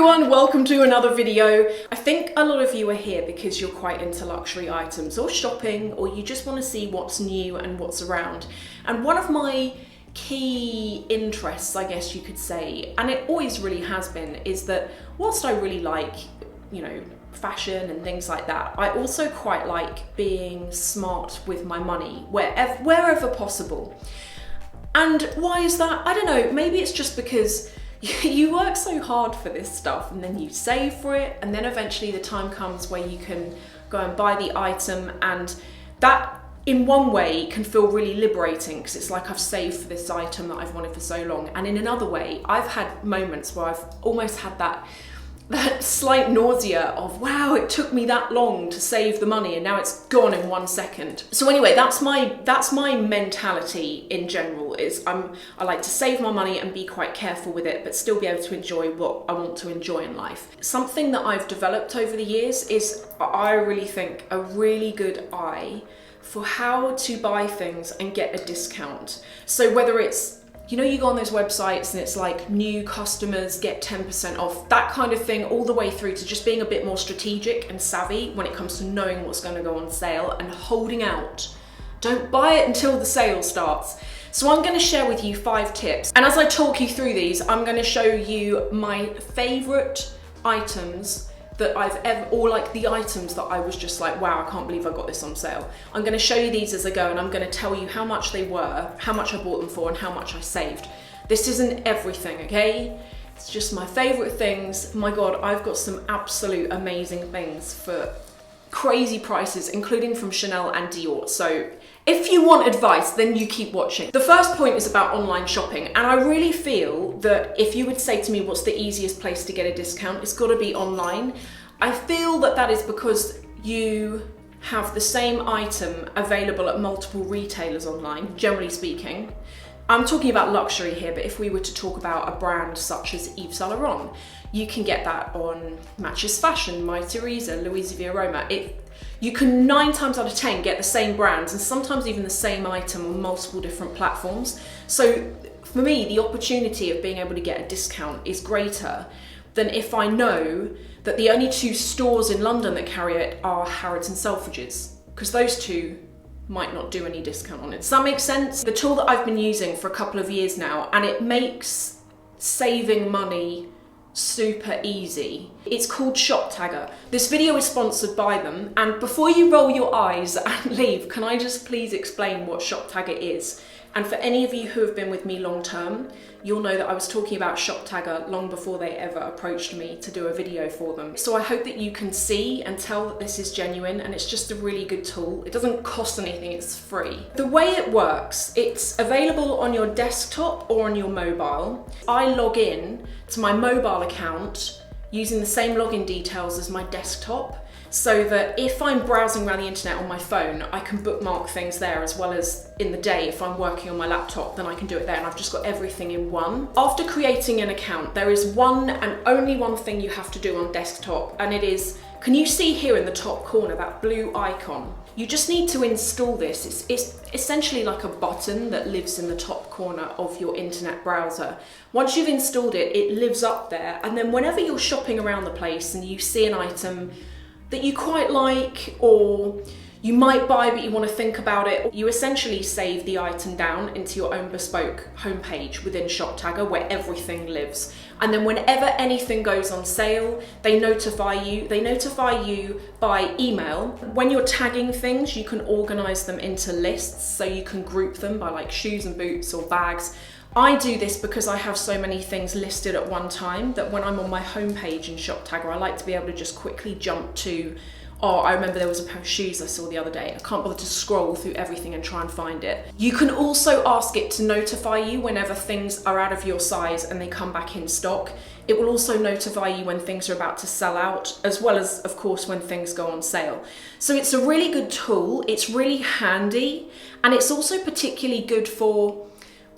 everyone, welcome to another video. I think a lot of you are here because you're quite into luxury items or shopping, or you just want to see what's new and what's around. And one of my key interests, I guess you could say, and it always really has been, is that whilst I really like, you know, fashion and things like that, I also quite like being smart with my money wherever possible. And why is that? I don't know, maybe it's just because you work so hard for this stuff and then you save for it, and then eventually the time comes where you can go and buy the item, and that in one way can feel really liberating because it's like I've saved for this item that I've wanted for so long. And in another way, I've had moments where I've almost had that slight nausea of, wow, it took me that long to save the money and now it's gone in 1 second. So anyway, that's my mentality in general, is I like to save my money and be quite careful with it, but still be able to enjoy what I want to enjoy in life. Something that I've developed over the years is, I really think, a really good eye for how to buy things and get a discount. So whether it's, you know, you go on those websites and it's like new customers get 10% off, that kind of thing, all the way through to just being a bit more strategic and savvy when it comes to knowing what's going to go on sale and holding out. Don't buy it until the sale starts. So I'm going to share with you 5 tips. And as I talk you through these, I'm going to show you my favorite items that I've ever, or like the items that I was just like, wow, I can't believe I got this on sale. I'm going to show you these as I go, and I'm going to tell you how much they were, how much I bought them for, and how much I saved. This isn't everything, okay? It's just my favorite things. My God, I've got some absolute amazing things for crazy prices, including from Chanel and Dior. So if you want advice, then you keep watching. The first point is about online shopping, and I really feel that if you would say to me what's the easiest place to get a discount, it's got to be online. I feel that that is because you have the same item available at multiple retailers online, generally speaking. I'm talking about luxury here, but if we were to talk about a brand such as Yves Saint Laurent, you can get that on Matches Fashion, My Theresa, Louise V. Aroma. You can 9 times out of 10 get the same brands and sometimes even the same item on multiple different platforms. So for me, the opportunity of being able to get a discount is greater than if I know that the only 2 stores in London that carry it are Harrods and Selfridges, because those 2 might not do any discount on it. Does that make sense? The tool that I've been using for a couple of years now, and it makes saving money super easy. It's called ShopTagger. This video is sponsored by them, and before you roll your eyes and leave, can I just please explain what ShopTagger is? And for any of you who have been with me long term, you'll know that I was talking about ShopTagger long before they ever approached me to do a video for them. So I hope that you can see and tell that this is genuine, and it's just a really good tool. It doesn't cost anything, it's free. The way it works, it's available on your desktop or on your mobile. I log in to my mobile account using the same login details as my desktop, so that if I'm browsing around the internet on my phone, I can bookmark things there, as well as in the day, if I'm working on my laptop, then I can do it there, and I've just got everything in one. After creating an account, there is one and only one thing you have to do on desktop, and it is, can you see here in the top corner, that blue icon? You just need to install this. It's essentially like a button that lives in the top corner of your internet browser. Once you've installed it, it lives up there, and then whenever you're shopping around the place and you see an item that you quite like, or you might buy but you want to think about it, you essentially save the item down into your own bespoke homepage within ShopTagger, where everything lives. And then whenever anything goes on sale, they notify you. They notify you by email. When you're tagging things, you can organize them into lists, so you can group them by like shoes and boots or bags. I do this because I have so many things listed at one time that when I'm on my homepage in ShopTagger, I like to be able to just quickly jump to, oh, I remember there was a pair of shoes I saw the other day. I can't bother to scroll through everything and try and find it. You can also ask it to notify you whenever things are out of your size and they come back in stock. It will also notify you when things are about to sell out, as well as, of course, when things go on sale. So it's a really good tool. It's really handy, and it's also particularly good for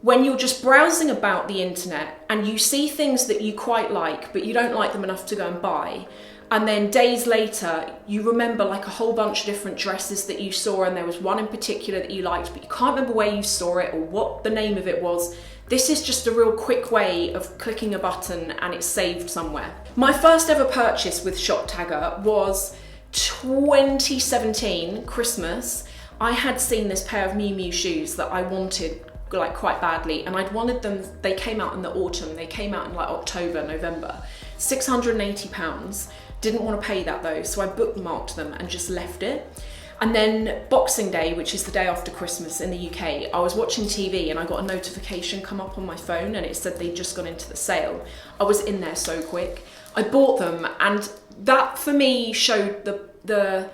when you're just browsing about the internet and you see things that you quite like, but you don't like them enough to go and buy. And then days later, you remember like a whole bunch of different dresses that you saw, and there was one in particular that you liked, but you can't remember where you saw it or what the name of it was. This is just a real quick way of clicking a button and it's saved somewhere. My first ever purchase with Shop Tagger was 2017, Christmas. I had seen this pair of Miu Miu shoes that I wanted like quite badly, and I'd wanted them, they came out in the autumn, they came out in like October, November. £680, didn't want to pay that though, so I bookmarked them and just left it. And then Boxing Day, which is the day after Christmas in the UK, I was watching TV and I got a notification come up on my phone and it said they'd just gone into the sale. I was in there so quick. I bought them, and that for me showed the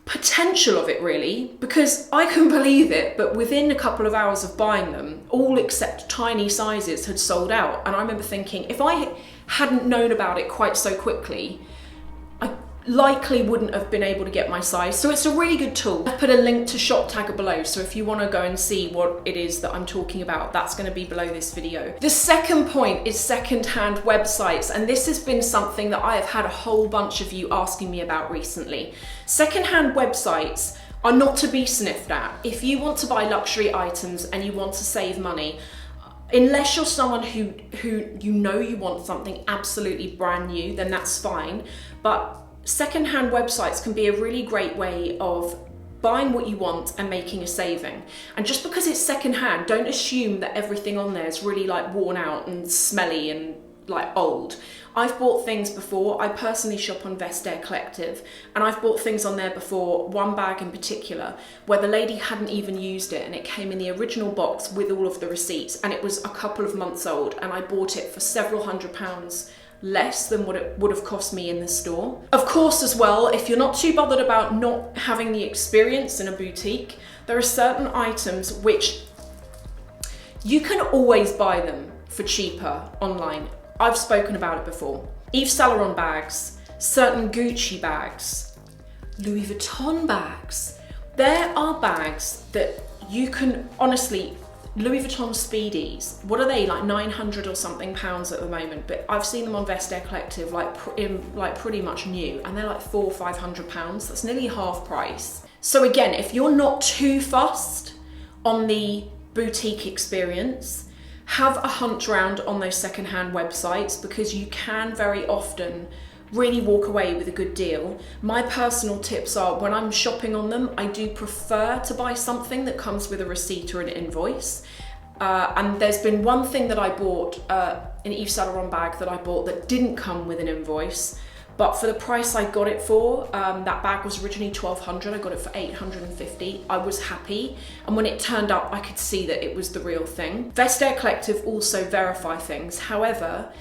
potential of it really, because I couldn't believe it, but within a couple of hours of buying them, all except tiny sizes had sold out. And I remember thinking, if I hadn't known about it quite so quickly, I likely wouldn't have been able to get my size. So it's a really good tool. I've put a link to Shop Tagger below, so if you want to go and see what it is that I'm talking about, that's going to be below this video. The second point is second-hand websites, and this has been something that I have had a whole bunch of you asking me about recently. Second-hand websites are not to be sniffed at. If you want to buy luxury items and you want to save money, unless you're someone who you know you want something absolutely brand new, then that's fine. But second-hand websites can be a really great way of buying what you want and making a saving. And just because it's second-hand, don't assume that everything on there is really like worn out and smelly and like old. I've bought things before. I personally shop on Vestiaire Collective, and I've bought things on there before, one bag in particular, where the lady hadn't even used it and it came in the original box with all of the receipts, and it was a couple of months old, and I bought it for several £100s less than what it would have cost me in the store. Of course, as well, if you're not too bothered about not having the experience in a boutique, there are certain items which you can always buy them for cheaper online. I've spoken about it before. Yves Saint Laurent bags, certain Gucci bags, Louis Vuitton bags. There are bags that you can honestly, Louis Vuitton Speedies, what are they, like 900 or something pounds at the moment, but I've seen them on Vestiaire Collective like pretty much new, and they're like £400 or £500. That's nearly half price. So again, if you're not too fussed on the boutique experience, have a hunt round on those secondhand websites, because you can very often really walk away with a good deal. My personal tips are, when I'm shopping on them, I do prefer to buy something that comes with a receipt or an invoice. And there's been one thing that I bought, an Yves Saint Laurent bag that I bought that didn't come with an invoice, but for the price I got it for, that bag was originally £1,200, I got it for £850. I was happy, and when it turned up, I could see that it was the real thing. Vestiaire Collective also verify things. However,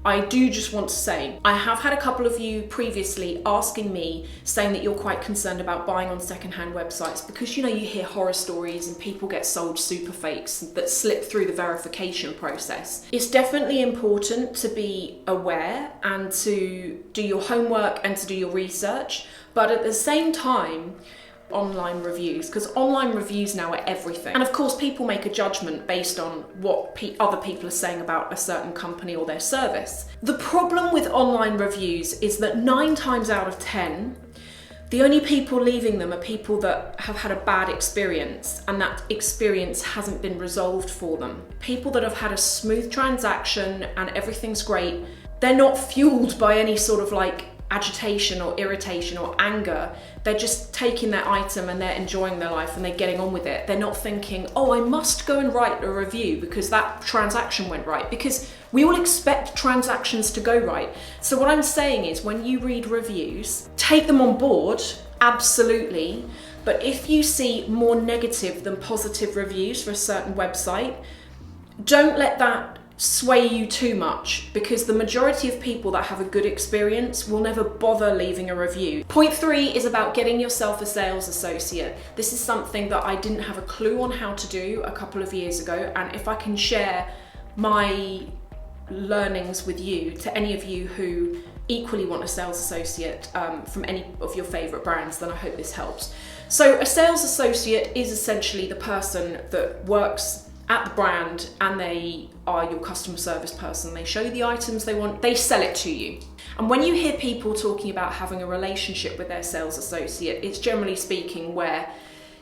I do just want to say, I have had a couple of you previously asking me, saying that you're quite concerned about buying on secondhand websites, because you know, you hear horror stories and people get sold super fakes that slip through the verification process. It's definitely important to be aware and to do your homework and to do your research, but at the same time, online reviews, because online reviews now are everything. And of course, people make a judgment based on what other people are saying about a certain company or their service. The problem with online reviews is that 9 times out of 10, the only people leaving them are people that have had a bad experience, and that experience hasn't been resolved for them. People that have had a smooth transaction and everything's great, they're not fueled by any sort of like agitation or irritation or anger. They're just taking their item and they're enjoying their life and they're getting on with it. They're not thinking, oh, I must go and write a review because that transaction went right, because we all expect transactions to go right. So what I'm saying is, when you read reviews, take them on board, absolutely, but if you see more negative than positive reviews for a certain website, don't let that sway you too much, because the majority of people that have a good experience will never bother leaving a review. Point 3 is about getting yourself a sales associate. This is something that I didn't have a clue on how to do a couple of years ago, and if I can share my learnings with you, to any of you who equally want a sales associate from any of your favorite brands, then I hope this helps. So a sales associate is essentially the person that works at the brand, and they are your customer service person. They show you the items they want, they sell it to you. And when you hear people talking about having a relationship with their sales associate, it's generally speaking where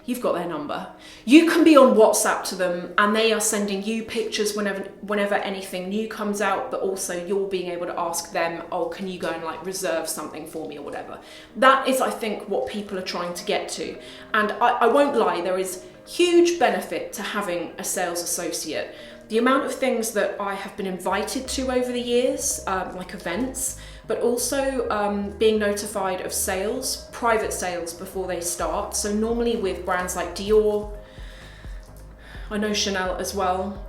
you've got their number. You can be on WhatsApp to them and they are sending you pictures whenever anything new comes out, but also you're being able to ask them, oh, can you go and like reserve something for me or whatever. That is, I think, what people are trying to get to. And I won't lie, there is huge benefit to having a sales associate. The amount of things that I have been invited to over the years, like events, but also being notified of sales, private sales before they start. So normally with brands like Dior, I know Chanel as well,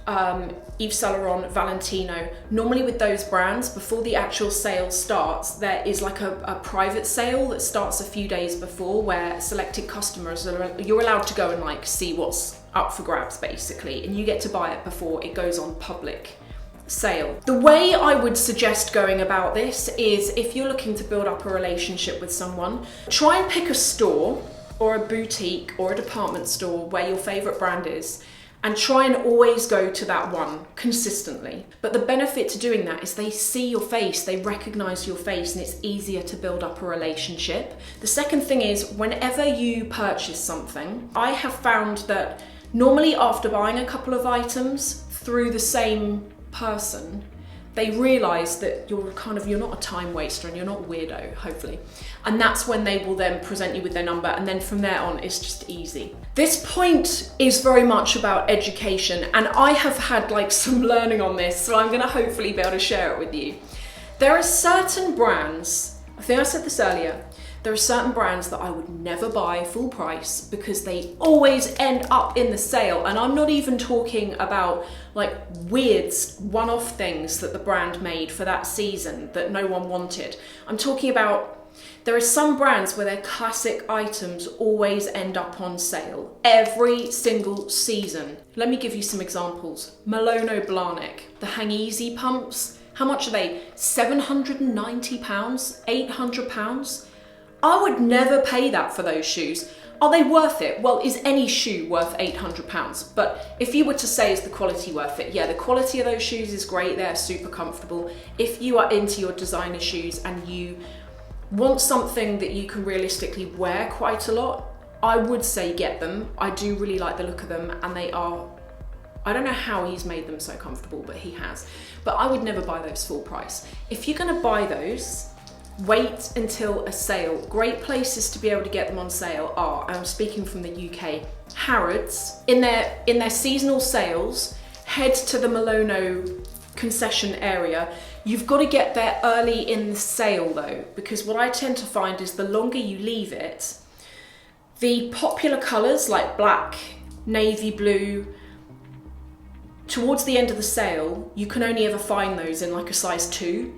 Yves Saint Laurent, Valentino, normally with those brands, before the actual sale starts, there is like a private sale that starts a few days before where selected customers, you're allowed to go and like see what's up for grabs basically, and you get to buy it before it goes on public sale. The way I would suggest going about this is, if you're looking to build up a relationship with someone, try and pick a store or a boutique or a department store where your favorite brand is, and try and always go to that one consistently. But the benefit to doing that is they see your face, they recognize your face, and it's easier to build up a relationship. The second thing is, whenever you purchase something, I have found that normally after buying a couple of items through the same person, they realize that you're not a time waster and you're not a weirdo, hopefully. And that's when they will then present you with their number, and then from there on it's just easy. This point is very much about education, and I have had like some learning on this, so I'm gonna hopefully be able to share it with you. There are certain brands, I think I said this earlier, there are certain brands that I would never buy full price because they always end up in the sale. And I'm not even talking about like weird one-off things that the brand made for that season that no one wanted. I'm talking about, there are some brands where their classic items always end up on sale every single season. Let me give you some examples. Malone Blahnik, the Hang Easy pumps, how much are they? £790, £800? I would never pay that for those shoes. Are they worth it? Well, is any shoe worth £800? But if you were to say, is the quality worth it? Yeah, the quality of those shoes is great. They're super comfortable. If you are into your designer shoes and you want something that you can realistically wear quite a lot, I would say get them. I do really like the look of them, and they are, I don't know how he's made them so comfortable, but he has. But I would never buy those full price. If you're gonna buy those, wait until a sale. Great places to be able to get them on sale are, I'm speaking from the UK, Harrods. In their seasonal sales, head to the Malone concession area. You've got to get there early in the sale though, because what I tend to find is the longer you leave it, the popular colours like black, navy blue, towards the end of the sale, you can only ever find those in like a size 2.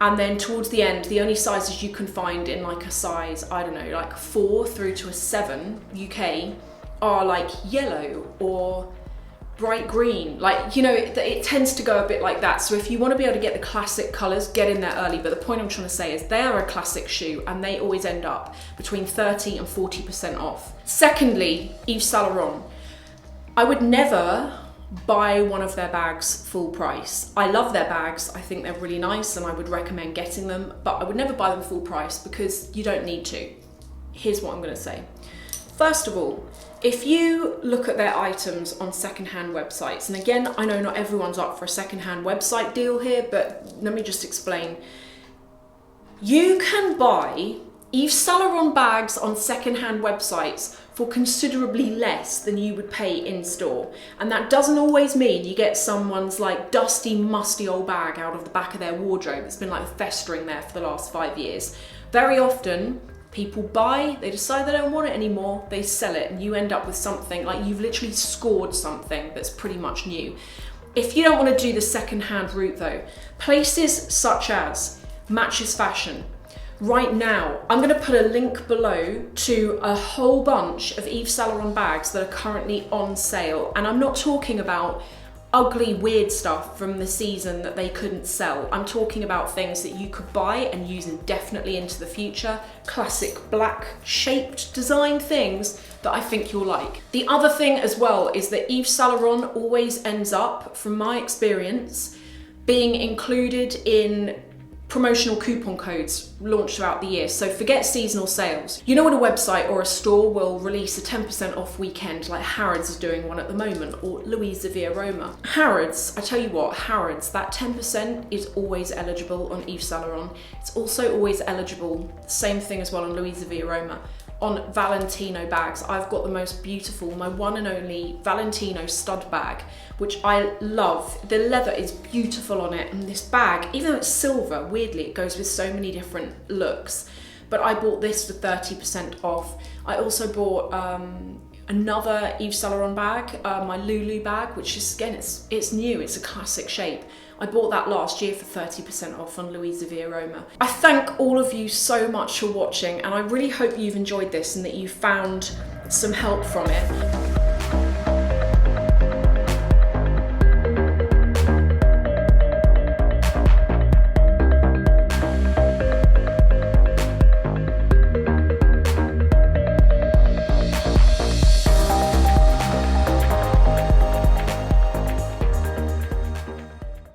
And then towards the end, the only sizes you can find in like a size, I don't know, like 4 through to a 7 UK are like yellow or bright green. Like, you know, it tends to go a bit like that. So if you want to be able to get the classic colours, get in there early. But the point I'm trying to say is they are a classic shoe and they always end up between 30 and 40% off. Secondly, Yves Saint Laurent. I would never buy one of their bags full price. I love their bags, I think they're really nice and I would recommend getting them, but I would never buy them full price because you don't need to. Here's what I'm going to say. First of all, if you look at their items on secondhand websites, and again, I know not everyone's up for a secondhand website deal here, but let me just explain. You can buy Yves Saint Laurent bags on secondhand websites for considerably less than you would pay in store. And that doesn't always mean you get someone's like dusty, musty old bag out of the back of their wardrobe that's been like festering there for the last 5 years. Very often, people buy, they decide they don't want it anymore, they sell it, and you end up with something like you've literally scored something that's pretty much new. If you don't want to do the second-hand route though, places such as Matches Fashion. Right now, I'm going to put a link below to a whole bunch of Yves Saint Laurent bags that are currently on sale. And I'm not talking about ugly, weird stuff from the season that they couldn't sell. I'm talking about things that you could buy and use indefinitely into the future. Classic black shaped design things that I think you'll like. The other thing as well is that Yves Saint Laurent always ends up, from my experience, being included in promotional coupon codes launched throughout the year, so forget seasonal sales. You know when a website or a store will release a 10% off weekend, like Harrods is doing one at the moment, or Louise Via Roma. Harrods, I tell you what, Harrods, that 10% is always eligible on Yves Saint Laurent. It's also always eligible, same thing as well on Louise Via Roma, on Valentino bags. I've got the most beautiful, my one and only Valentino stud bag, which I love. The leather is beautiful on it, and this bag, even though it's silver, weirdly, it goes with so many different looks. But I bought this for 30% off. I also bought another Yves Saint Laurent bag, my Lulu bag, which is, again, it's new, it's a classic shape. I bought that last year for 30% off on Louise Via Roma. I thank all of you so much for watching, and I really hope you've enjoyed this and that you found some help from it.